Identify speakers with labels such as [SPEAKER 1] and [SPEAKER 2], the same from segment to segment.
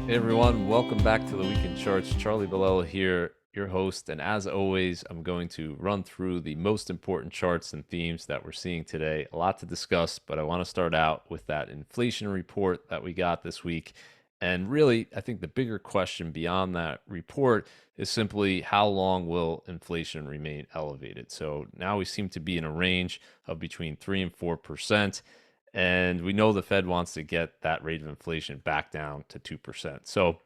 [SPEAKER 1] Hey everyone, welcome back to the Weekend Charts. Charlie Bilello here, your host, and as always, I'm going to run through the most important charts and themes that we're seeing today. A lot to discuss, but I want to start out with that inflation report that we got this week. And really, I think the bigger question beyond that report is simply how long will inflation remain elevated? So now we seem to be in a range of between 3 and 4%. And we know the Fed wants to get that rate of inflation back down to 2%. So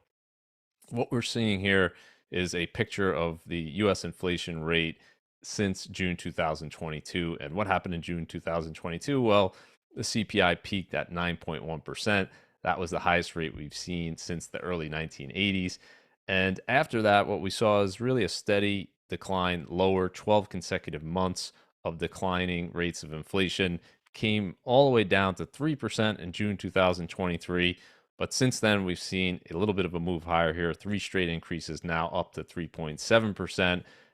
[SPEAKER 1] what we're seeing here is a picture of the US inflation rate since June 2022. And what happened in June 2022? Well, the CPI peaked at 9.1%. That was the highest rate we've seen since the early 1980s. And after that, what we saw is really a steady decline lower, 12 consecutive months of declining rates of inflation, came all the way down to 3% in June 2023. But since then, we've seen a little bit of a move higher here, three straight increases now up to 3.7%.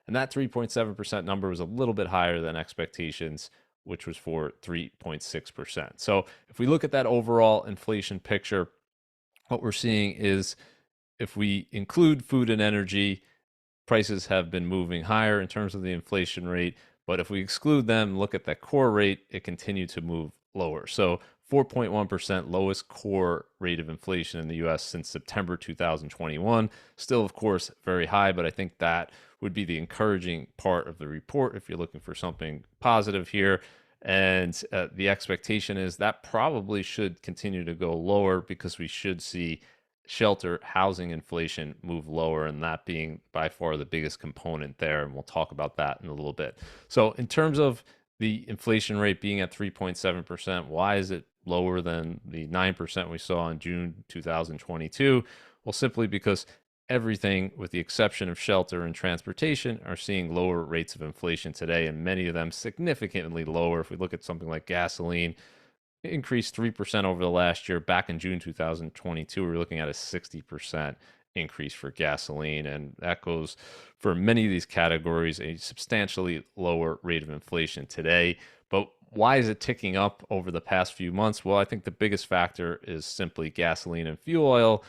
[SPEAKER 1] And that 3.7% number was a little bit higher than expectations, which was for 3.6%. So if we look at that overall inflation picture, what we're seeing is if we include food and energy, prices have been moving higher in terms of the inflation rate. But if we exclude them, look at that core rate, it continued to move lower. So 4.1% lowest core rate of inflation in the US since September 2021. Still, of course, very high, but I think that would be the encouraging part of the report if you're looking for something positive here. And the expectation is that probably should continue to go lower because we should see shelter housing inflation move lower, and that being by far the biggest component there. And we'll talk about that in a little bit. So, in terms of the inflation rate being at 3.7%, why is it lower than the 9% we saw in June 2022? Well, simply because everything, with the exception of shelter and transportation, are seeing lower rates of inflation today, and many of them significantly lower. If we look at something like gasoline, it increased 3% over the last year. Back in June 2022, we were looking at a 60% increase for gasoline. And that goes for many of these categories, a substantially lower rate of inflation today. But why is it ticking up over the past few months? Well, I think the biggest factor is simply gasoline and fuel oil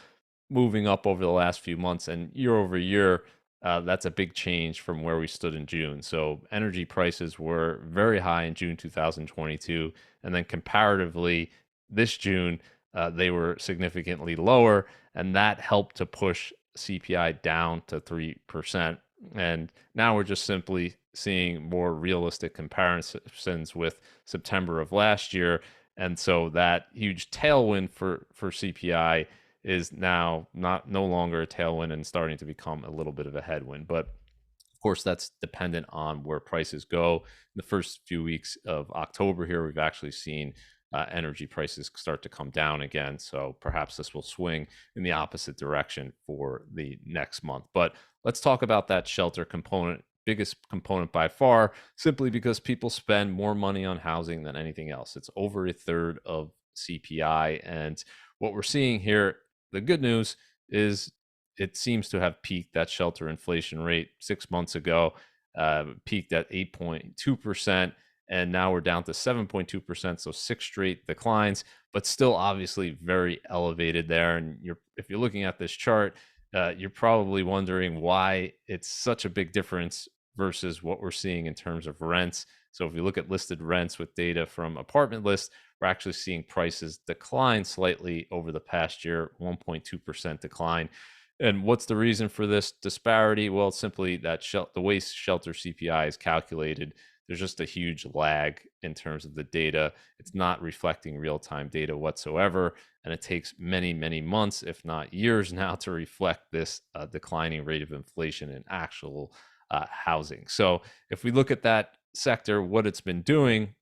[SPEAKER 1] moving up over the last few months, and year over year, that's a big change from where we stood in June. So energy prices were very high in June 2022, and then comparatively, this June, they were significantly lower, and that helped to push CPI down to 3%. And now we're just simply seeing more realistic comparisons with September of last year. And so that huge tailwind for CPI is now no longer a tailwind and starting to become a little bit of a headwind. But of course, that's dependent on where prices go. In the first few weeks of October here, we've actually seen energy prices start to come down again. So perhaps this will swing in the opposite direction for the next month. But let's talk about that shelter component, biggest component by far, simply because people spend more money on housing than anything else. It's over a third of CPI. And what we're seeing here, the good news is it seems to have peaked. That shelter inflation rate 6 months ago peaked at 8.2%, and now we're down to 7.2%. So six straight declines, but still obviously very elevated there. And if you're looking at this chart, you're probably wondering why it's such a big difference versus what we're seeing in terms of rents. So if you look at listed rents with data from Apartment List, we're actually seeing prices decline slightly over the past year, 1.2% decline. And what's the reason for this disparity? Well, it's simply that the way shelter CPI is calculated, there's just a huge lag in terms of the data. It's not reflecting real-time data whatsoever, and it takes many, many months, if not years now, to reflect this declining rate of inflation in actual housing. So if we look at that sector, what it's been doing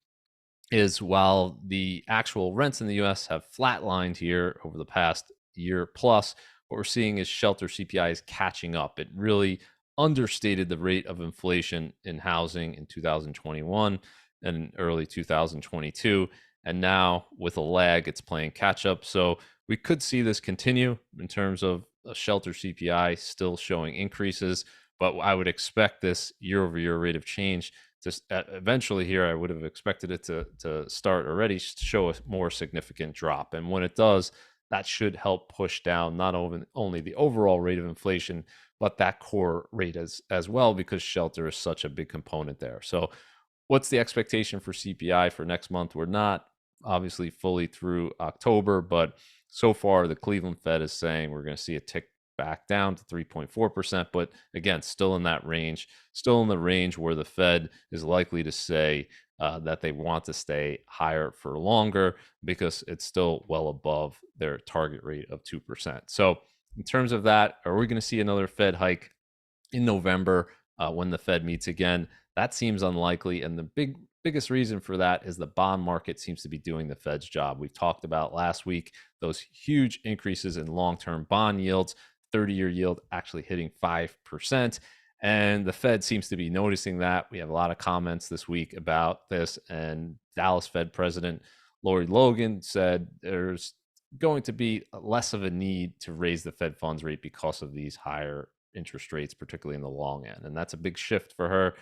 [SPEAKER 1] is while the actual rents in the US have flatlined here over the past year plus, what we're seeing is shelter CPI is catching up. It really understated the rate of inflation in housing in 2021 and early 2022. And now, with a lag, it's playing catch up. So we could see this continue in terms of a shelter CPI still showing increases, but I would expect this year over year rate of change to eventually here. I would have expected it to start already to show a more significant drop. And when it does, that should help push down not only the overall rate of inflation, but that core rate as well, because shelter is such a big component there. So what's the expectation for CPI for next month? We're not obviously fully through October, but so far the Cleveland Fed is saying we're going to see a tick back down to 3.4%. But again, still in that range, still in the range where the Fed is likely to say that they want to stay higher for longer, because it's still well above their target rate of 2%. So, in terms of that, are we going to see another Fed hike in November when the Fed meets again? That seems unlikely, and the biggest reason for that is the bond market seems to be doing the Fed's job. We talked about last week those huge increases in long-term bond yields, 30-year yield actually hitting 5%. And the Fed seems to be noticing that. We have a lot of comments this week about this, and Dallas Fed President Lori Logan said there's going to be less of a need to raise the Fed funds rate because of these higher interest rates, particularly in the long end. And that's a big shift for her,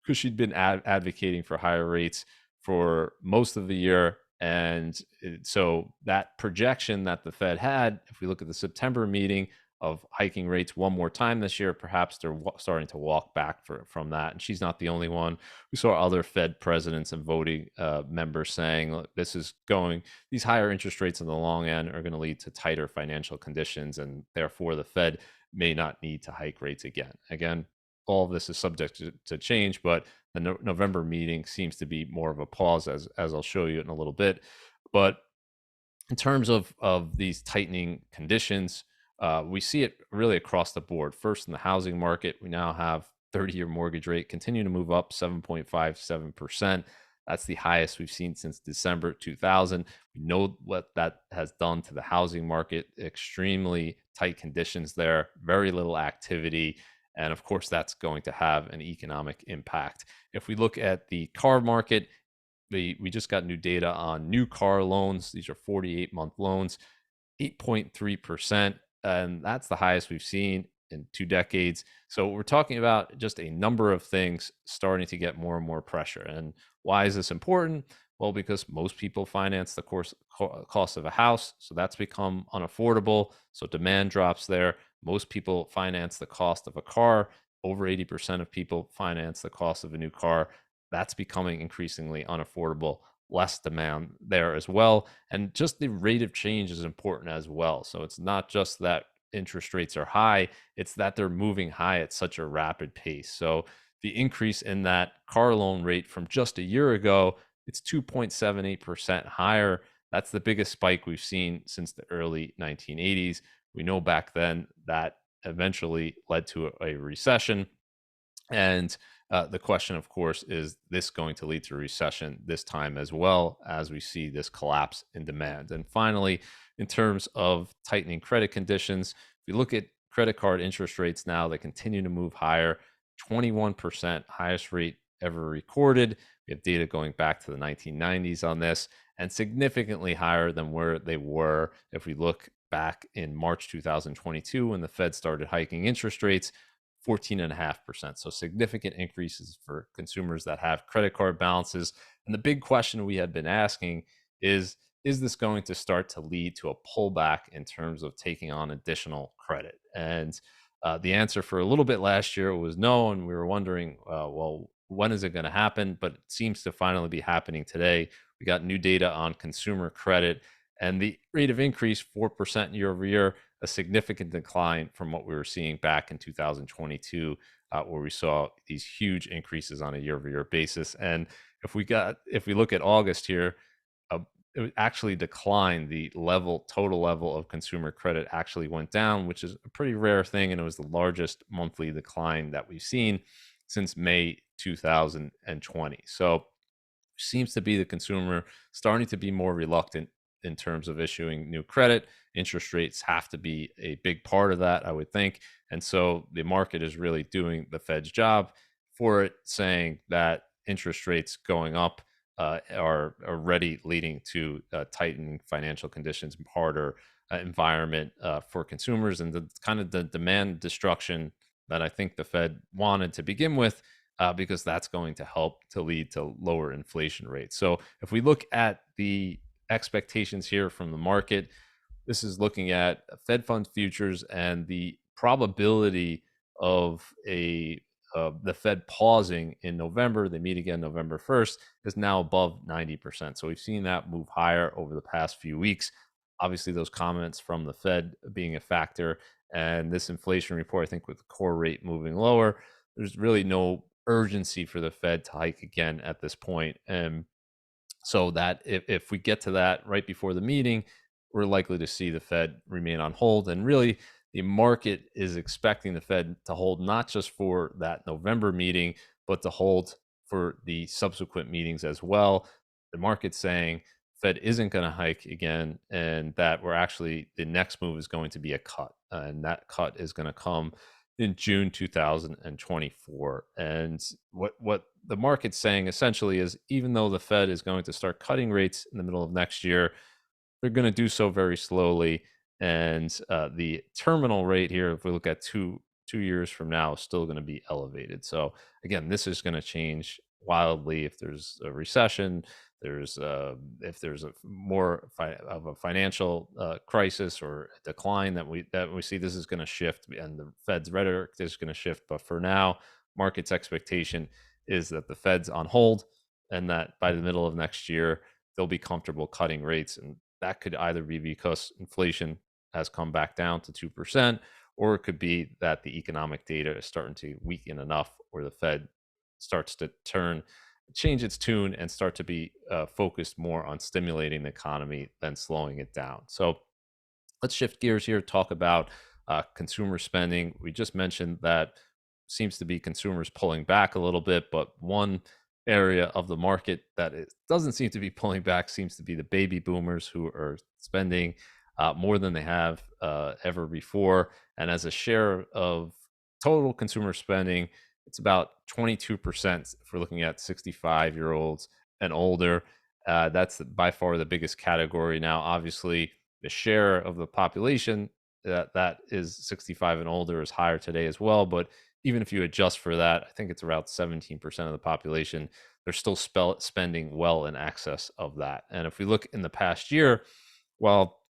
[SPEAKER 1] because she'd been advocating for higher rates for most of the year. And so that projection that the Fed had, if we look at the September meeting of hiking rates one more time this year, perhaps they're starting to walk back from that. And she's not the only one. We saw other Fed presidents and voting members saying, look, these higher interest rates in the long end are going to lead to tighter financial conditions, and therefore the Fed may not need to hike rates again. Again, all of this is subject to change, but the November meeting seems to be more of a pause, as I'll show you in a little bit. But in terms of these tightening conditions, we see it really across the board. First, in the housing market, we now have 30-year mortgage rate continue to move up 7.57%. That's the highest we've seen since December 2000. We know what that has done to the housing market. Extremely tight conditions there, very little activity. And of course, that's going to have an economic impact. If we look at the car market, we just got new data on new car loans. These are 48-month loans, 8.3%. And that's the highest we've seen in 2 decades. So we're talking about just a number of things starting to get more and more pressure. And why is this important? Well, because most people finance the cost of a house, so that's become unaffordable. So demand drops there. Most people finance the cost of a car. Over 80% of people finance the cost of a new car. That's becoming increasingly unaffordable. Less demand there as well. And just the rate of change is important as well. So it's not just that interest rates are high, it's that they're moving high at such a rapid pace. So the increase in that car loan rate from just a year ago, it's 2.78% higher. That's the biggest spike we've seen since the early 1980s. We know back then that eventually led to a recession. And the question, of course, is this going to lead to a recession this time as well, as we see this collapse in demand? And finally, in terms of tightening credit conditions, if you look at credit card interest rates now, they continue to move higher, 21%, highest rate ever recorded. We have data going back to the 1990s on this, and significantly higher than where they were if we look back in March 2022 when the Fed started hiking interest rates. 14.5%. So significant increases for consumers that have credit card balances. And the big question we had been asking is this going to start to lead to a pullback in terms of taking on additional credit? And the answer for a little bit last year was no. And we were wondering, well, when is it going to happen? But it seems to finally be happening today. We got new data on consumer credit, and the rate of increase, 4% year over year, a significant decline from what we were seeing back in 2022, where we saw these huge increases on a year-over-year basis. And if we look at August here, it actually declined. The total level of consumer credit actually went down, which is a pretty rare thing, and it was the largest monthly decline that we've seen since May 2020. So seems to be the consumer starting to be more reluctant in terms of issuing new credit. Interest rates have to be a big part of that, I would think. And so the market is really doing the Fed's job for it, saying that interest rates going up are already leading to tightening financial conditions, harder environment for consumers, and the kind of the demand destruction that I think the Fed wanted to begin with, because that's going to help to lead to lower inflation rates. So if we look at the expectations here from the market, This is looking at Fed fund futures, and the probability of the Fed pausing in November. They meet again November 1st, is now above 90%. So we've seen that move higher over the past few weeks. Obviously, those comments from the Fed being a factor, and this inflation report, I think, with the core rate moving lower, there's really no urgency for the Fed to hike again at this point. And so that if we get to that right before the meeting, we're likely to see the Fed remain on hold. And really, the market is expecting the Fed to hold not just for that November meeting, but to hold for the subsequent meetings as well. The market's saying Fed isn't going to hike again, and that we're actually the next move is going to be a cut, and that cut is going to come in June 2024. And what the market's saying essentially is, even though the Fed is going to start cutting rates in the middle of next year, they're going to do so very slowly. And the terminal rate here, if we look at two years from now, is still going to be elevated. So again, this is going to change wildly if there's a recession, there's if there's a more of a financial crisis or a decline that we see. This is going to shift, and the Fed's rhetoric is going to shift. But for now, market's expectation is that the Fed's on hold, and that by the middle of next year they'll be comfortable cutting rates. And that could either be because inflation has come back down to 2%, or it could be that the economic data is starting to weaken enough where the Fed starts to change its tune and start to be focused more on stimulating the economy than slowing it down. So let's shift gears here, talk about consumer spending. We just mentioned that seems to be consumers pulling back a little bit, but one area of the market that it doesn't seem to be pulling back seems to be the baby boomers, who are spending more than they have ever before. And as a share of total consumer spending, it's about 22% if we're looking at 65-year-olds and older. That's by far the biggest category. Now, obviously, the share of the population that is 65 and older is higher today as well. But even if you adjust for that, I think it's around 17% of the population. They're still spending well in excess of that. And if we look in the past year, well,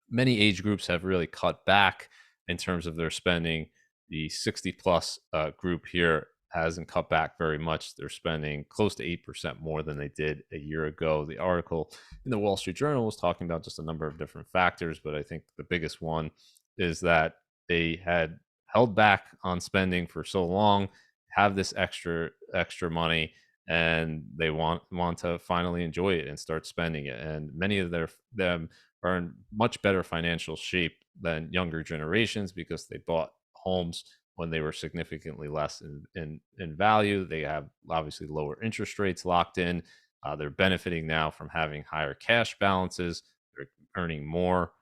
[SPEAKER 1] many age groups have really cut back in terms of their spending. The 60 plus group here hasn't cut back very much. They're spending close to 8% more than they did a year ago. The article in the Wall Street Journal was talking about just a number of different factors, but I think the biggest one is that they had held back on spending for so long, have this extra money, and they want to finally enjoy it and start spending it. And many of them are in much better financial shape than younger generations because they bought homes when they were significantly less in value. They have obviously lower interest rates locked in. They're benefiting now from having higher cash balances. They're earning more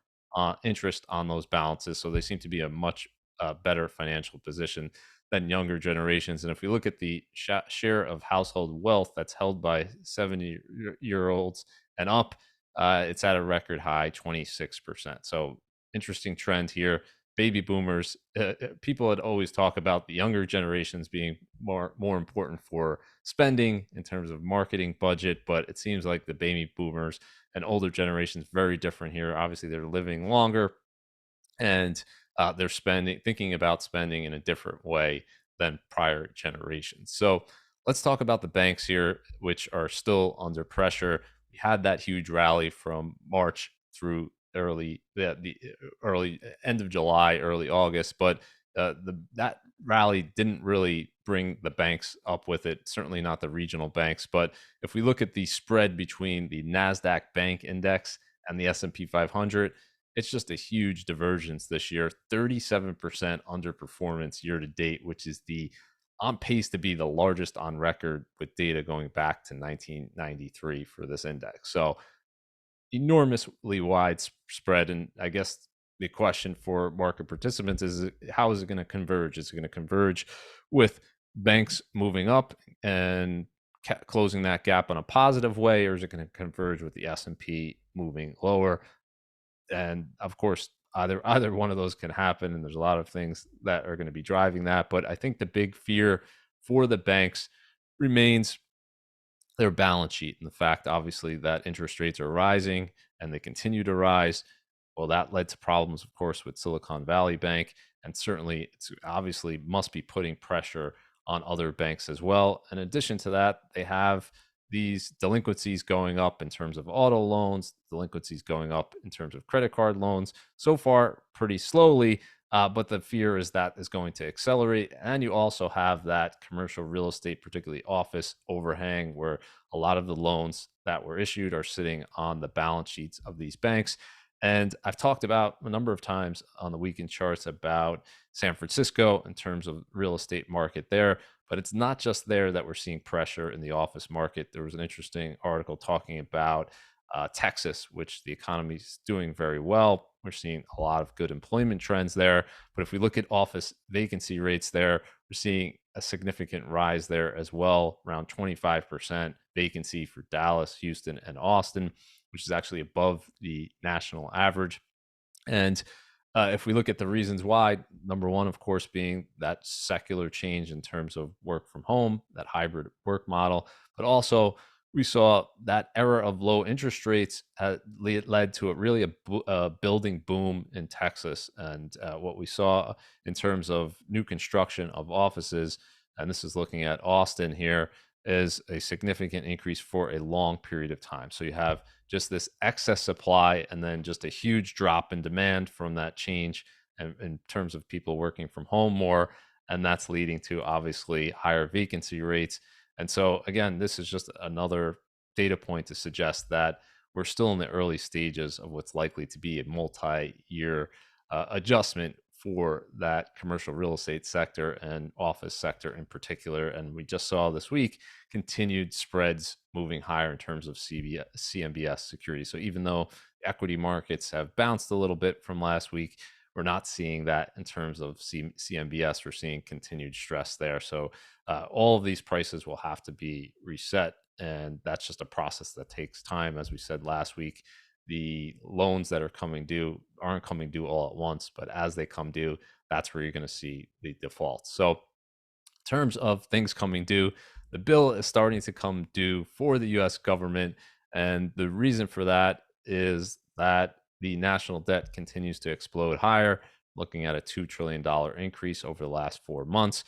[SPEAKER 1] interest on those balances. So they seem to be a much better financial position than younger generations. And if we look at the share of household wealth that's held by 70-year-olds and up, it's at a record high 26%. So interesting trend here. Baby boomers, people had always talk about the younger generations being more important for spending in terms of marketing budget, but it seems like the baby boomers and older generations very different here. Obviously, they're living longer, and they're thinking about spending in a different way than prior generations. So let's talk about the banks here, which are still under pressure. We had that huge rally from March through the early end of July, early August, but that rally didn't really bring the banks up with it. Certainly not the regional banks. But if we look at the spread between the Nasdaq Bank Index and the S&P 500, it's just a huge divergence this year. 37% underperformance year to date, which is on pace to be the largest on record, with data going back to 1993 for this index. So enormously wide spread. And I guess the question for market participants is, how is it going to converge? Is it going to converge with banks moving up and closing that gap in a positive way, or is it going to converge with the S&P moving lower? And of course, either one of those can happen, and there's a lot of things that are going to be driving that. But I think the big fear for the banks remains their balance sheet, and the fact, obviously, that interest rates are rising and they continue to rise. Well, that led to problems, of course, with Silicon Valley Bank, and certainly it's obviously must be putting pressure on other banks as well. In addition to that, they have these delinquencies going up in terms of auto loans, delinquencies going up in terms of credit card loans. So far, pretty slowly, but the fear is that is going to accelerate. And you also have that commercial real estate, particularly office overhang, where a lot of the loans that were issued are sitting on the balance sheets of these banks. And I've talked about a number of times on the weekend charts about San Francisco in terms of real estate market there, but it's not just there that we're seeing pressure in the office market. There was an interesting article talking about Texas, which the economy is doing very well. We're seeing a lot of good employment trends there. But if we look at office vacancy rates there, we're seeing a significant rise there as well, around 25% vacancy for Dallas, Houston, and Austin, which is actually above the national average. And if we look at the reasons why, number one, of course, being that secular change in terms of work from home, that hybrid work model, but also we saw that era of low interest rates led to a building boom in Texas. And what we saw in terms of new construction of offices, and this is looking at Austin here, is a significant increase for a long period of time. So you have just this excess supply and then just a huge drop in demand from that change in terms of people working from home more. And that's leading to obviously higher vacancy rates. And so, again, this is just another data point to suggest that we're still in the early stages of what's likely to be a multi-year adjustment for that commercial real estate sector and office sector in particular. And we just saw this week continued spreads moving higher in terms of CMBS securities. So even though equity markets have bounced a little bit from last week, we're not seeing that in terms of CMBS. We're seeing continued stress there. So all of these prices will have to be reset. And that's just a process that takes time. As we said last week, the loans that are coming due aren't coming due all at once, but as they come due, that's where you're going to see the defaults. So terms of things coming due, the bill is starting to come due for the US government. And the reason for that is that the national debt continues to explode higher, looking at a $2 trillion increase over the last 4 months.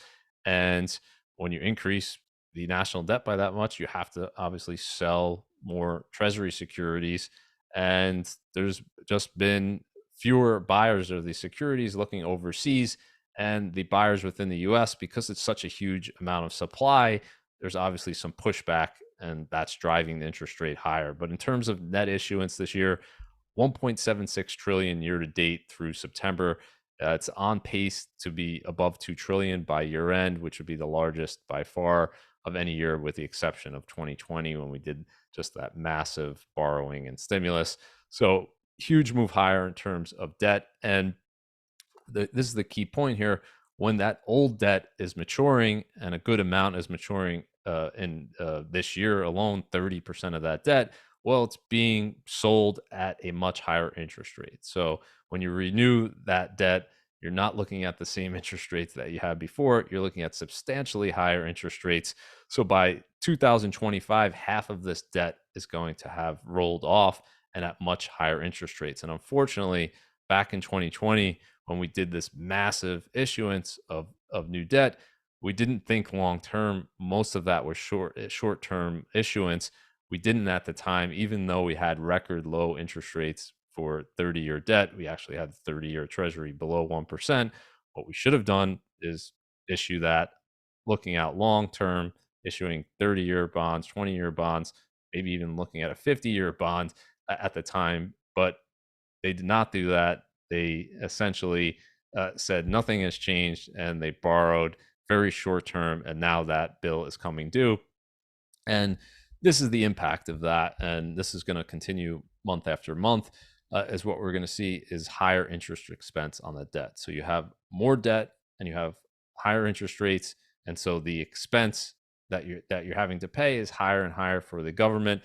[SPEAKER 1] And when you increase the national debt by that much, you have to obviously sell more treasury securities. And there's just been fewer buyers of these securities looking overseas, and the buyers within the US, because it's such a huge amount of supply, there's obviously some pushback, and that's driving the interest rate higher. But in terms of net issuance this year, 1.76 trillion year to date through September. It's on pace to be above 2 trillion by year end, which would be the largest by far of any year, with the exception of 2020 when we did just that massive borrowing and stimulus. So huge move higher in terms of debt. And this is the key point here. When that old debt is maturing, and a good amount is maturing in this year alone, 30% of that debt, well, it's being sold at a much higher interest rate. So when you renew that debt, you're not looking at the same interest rates that you had before. You're looking at substantially higher interest rates. So by 2025, half of this debt is going to have rolled off and at much higher interest rates. And unfortunately, back in 2020, when we did this massive issuance of new debt, we didn't think long term. Most of that was short term issuance. We didn't at the time, even though we had record low interest rates for 30-year debt. We actually had 30-year treasury below 1%. What we should have done is issue that looking out long term, issuing 30-year bonds, 20-year bonds, maybe even looking at a 50-year bond at the time. But they did not do that. They essentially said nothing has changed, and they borrowed very short term, and now that bill is coming due. And this is the impact of that, and this is going to continue month after month. Is what we're going to see is higher interest expense on the debt. So you have more debt, and you have higher interest rates, and so the expense that you're having to pay is higher and higher for the government.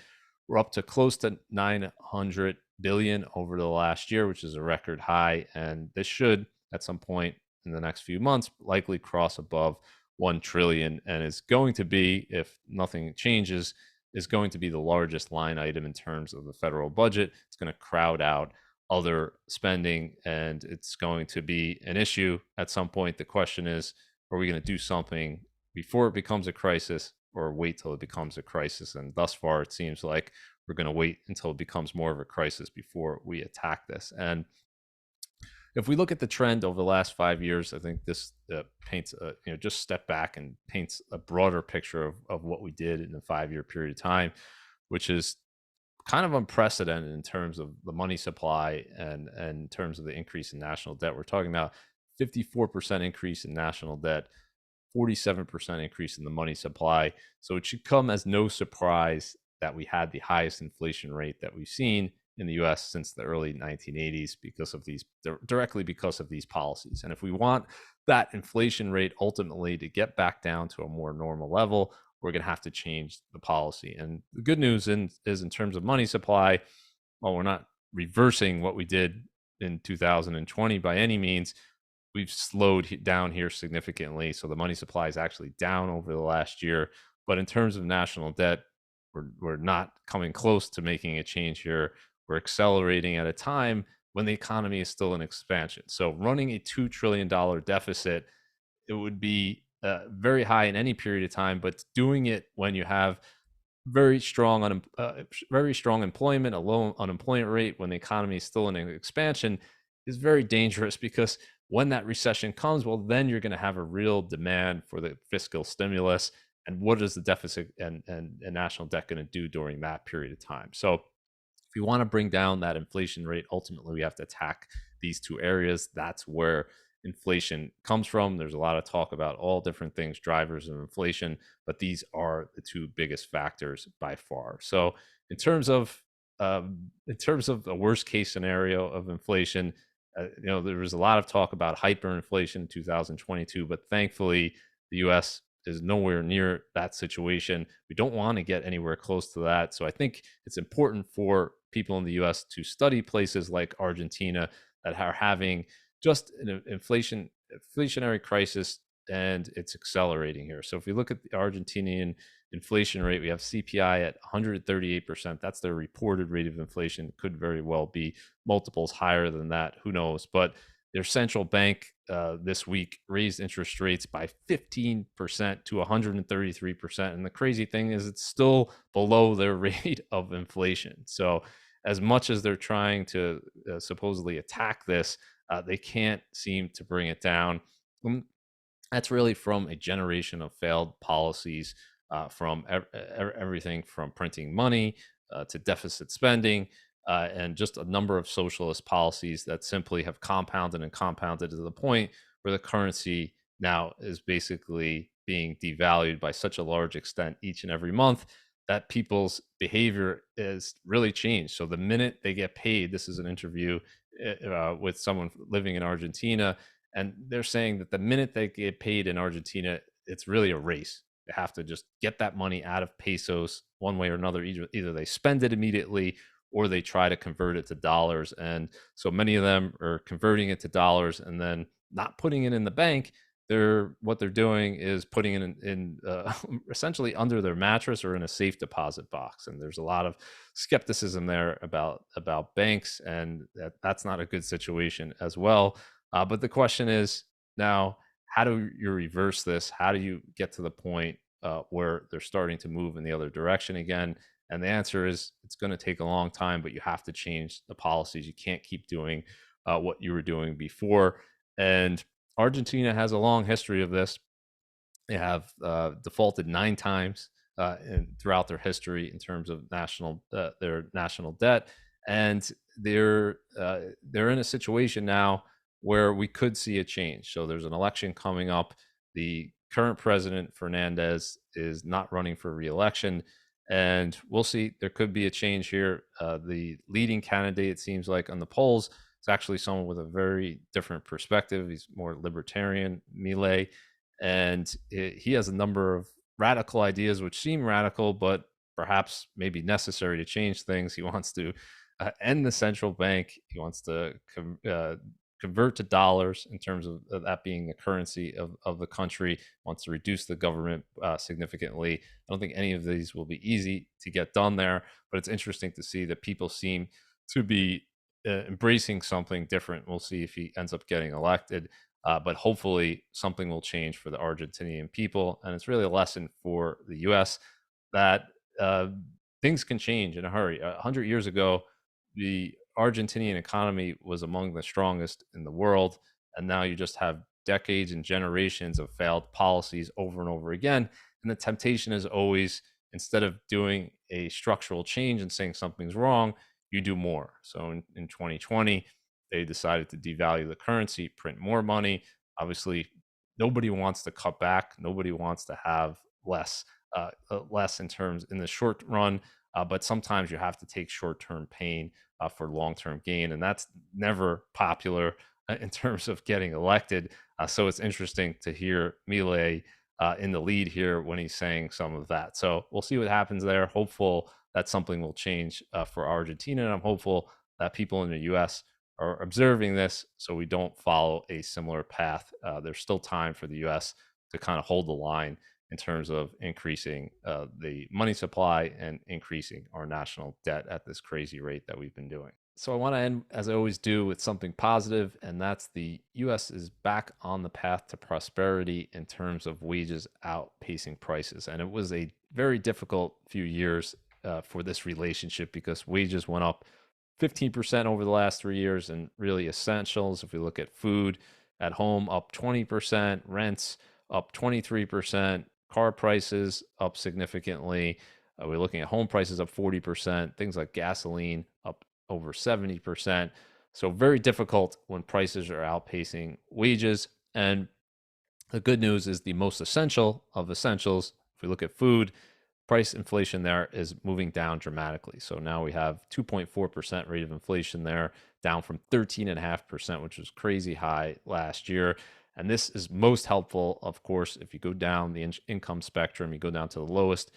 [SPEAKER 1] We're up to close to 900 billion over the last year, which is a record high, and this should at some point in the next few months likely cross above 1 trillion, and is going to be, if nothing changes, is going to be the largest line item in terms of the federal budget. It's going to crowd out other spending, and it's going to be an issue at some point. The question is, are we going to do something before it becomes a crisis or wait till it becomes a crisis? And thus far, it seems like we're going to wait until it becomes more of a crisis before we attack this. And if we look at the trend over the last 5 years, I think this paints, just step back and paints a broader picture of what we did in a 5 year period of time, which is kind of unprecedented in terms of the money supply and in terms of the increase in national debt. We're talking about 54% increase in national debt, 47% increase in the money supply. So it should come as no surprise that we had the highest inflation rate that we've seen in the US since the early 1980s because of these, directly because of these policies. And if we want that inflation rate ultimately to get back down to a more normal level, we're going to have to change the policy. And the good news is in terms of money supply, while we're not reversing what we did in 2020 by any means, we've slowed down here significantly. So the money supply is actually down over the last year. But in terms of national debt, we're not coming close to making a change here. We're accelerating at a time when the economy is still in expansion. So running a $2 trillion deficit, it would be very high in any period of time, but doing it when you have very strong, very strong employment, a low unemployment rate, when the economy is still in an expansion, is very dangerous because when that recession comes, well, then you're going to have a real demand for the fiscal stimulus. And what is the deficit and national debt going to do during that period of time? So if you want to bring down that inflation rate, ultimately we have to attack these two areas. That's where inflation comes from. There's a lot of talk about all different things, drivers of inflation, but these are the two biggest factors by far. So in terms of a worst case scenario of inflation, there was a lot of talk about hyperinflation in 2022, but thankfully the U.S. is nowhere near that situation. We don't want to get anywhere close to that. So I think it's important for people in the US to study places like Argentina that are having just an inflationary crisis, and it's accelerating here. So if we look at the Argentinian inflation rate, we have CPI at 138%. That's their reported rate of inflation. It could very well be multiples higher than that. Who knows? But their central bank this week raised interest rates by 15% to 133%. And the crazy thing is it's still below their rate of inflation. So as much as they're trying to supposedly attack this, they can't seem to bring it down. That's really from a generation of failed policies, from everything from printing money to deficit spending, and just a number of socialist policies that simply have compounded and compounded to the point where the currency now is basically being devalued by such a large extent each and every month that people's behavior is really changed. So the minute they get paid, this is an interview with someone living in Argentina, and they're saying that the minute they get paid in Argentina, it's really a race. They have to just get that money out of pesos one way or another. Either they spend it immediately or they try to convert it to dollars. And so many of them are converting it to dollars and then not putting it in the bank. What they're doing is putting it in essentially under their mattress or in a safe deposit box. And there's a lot of skepticism there about banks, and that's not a good situation as well. But the question is now, how do you reverse this? How do you get to the point where they're starting to move in the other direction again? And the answer is it's going to take a long time, but you have to change the policies. You can't keep doing what you were doing before. And Argentina has a long history of this. They have defaulted 9 times throughout their history in terms of their national debt, and they're in a situation now where we could see a change. So there's an election coming up. The current president Fernandez is not running for re-election, and we'll see. There could be a change here. The leading candidate, it seems like, on the polls is actually someone with a very different perspective. He's more libertarian, Milei, and he has a number of radical ideas which seem radical, but perhaps maybe necessary to change things. He wants to end the central bank. He wants to convert to dollars in terms of that being the currency of the country, wants to reduce the government significantly. I don't think any of these will be easy to get done there, but it's interesting to see that people seem to be embracing something different. We'll see if he ends up getting elected. But hopefully something will change for the Argentinian people. And it's really a lesson for the US that uh, things can change in a hurry. 100 years ago, the Argentinian economy was among the strongest in the world. And now you just have decades and generations of failed policies over and over again. And the temptation is always, instead of doing a structural change and saying something's wrong, you do more. So in 2020, they decided to devalue the currency, print more money. Obviously, nobody wants to cut back. Nobody wants to have less in terms in the short run. But sometimes you have to take short-term pain for long-term gain, and that's never popular in terms of getting elected. So it's interesting to hear Milei in the lead here when he's saying some of that. So we'll see what happens there. Hopeful that something will change for Argentina, and I'm hopeful that people in the U.S. are observing this so we don't follow a similar path. There's still time for the U.S. to kind of hold the line in terms of increasing the money supply and increasing our national debt at this crazy rate that we've been doing. So I want to end, as I always do, with something positive, and that's the U.S. is back on the path to prosperity in terms of wages outpacing prices. And it was a very difficult few years for this relationship because wages went up 15% over the last 3 years, and really essentials, if we look at food at home, up 20%, rents up 23%, car prices up significantly. We're looking at home prices up 40%, things like gasoline up over 70%. So very difficult when prices are outpacing wages. And the good news is the most essential of essentials, if we look at food, price inflation there is moving down dramatically. So now we have 2.4% rate of inflation there, down from 13.5%, which was crazy high last year. And this is most helpful, of course, if you go down the income spectrum, you go down to the lowest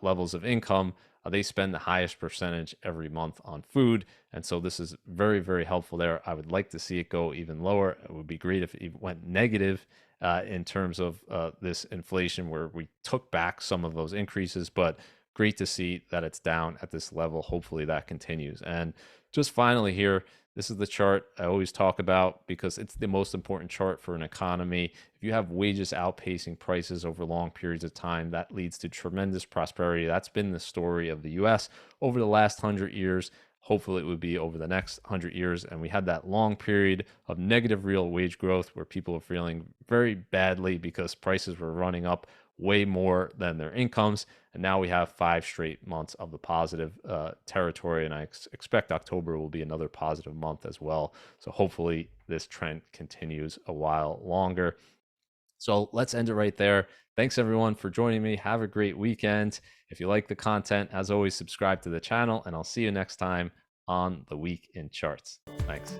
[SPEAKER 1] levels of income. They spend the highest percentage every month on food. And so this is very, very helpful there. I would like to see it go even lower. It would be great if it went negative in terms of this inflation, where we took back some of those increases, but great to see that it's down at this level. Hopefully that continues. And just finally here, this is the chart I always talk about because it's the most important chart for an economy. If you have wages outpacing prices over long periods of time, that leads to tremendous prosperity. That's been the story of the US over the last 100 years. Hopefully, it would be over the next 100 years. And we had that long period of negative real wage growth where people are feeling very badly because prices were running up way more than their incomes. And now we have 5 straight months of the positive territory. And I expect October will be another positive month as well. So hopefully, this trend continues a while longer. So let's end it right there. Thanks everyone for joining me. Have a great weekend. If you like the content, as always, subscribe to the channel, and I'll see you next time on the Week in Charts. Thanks.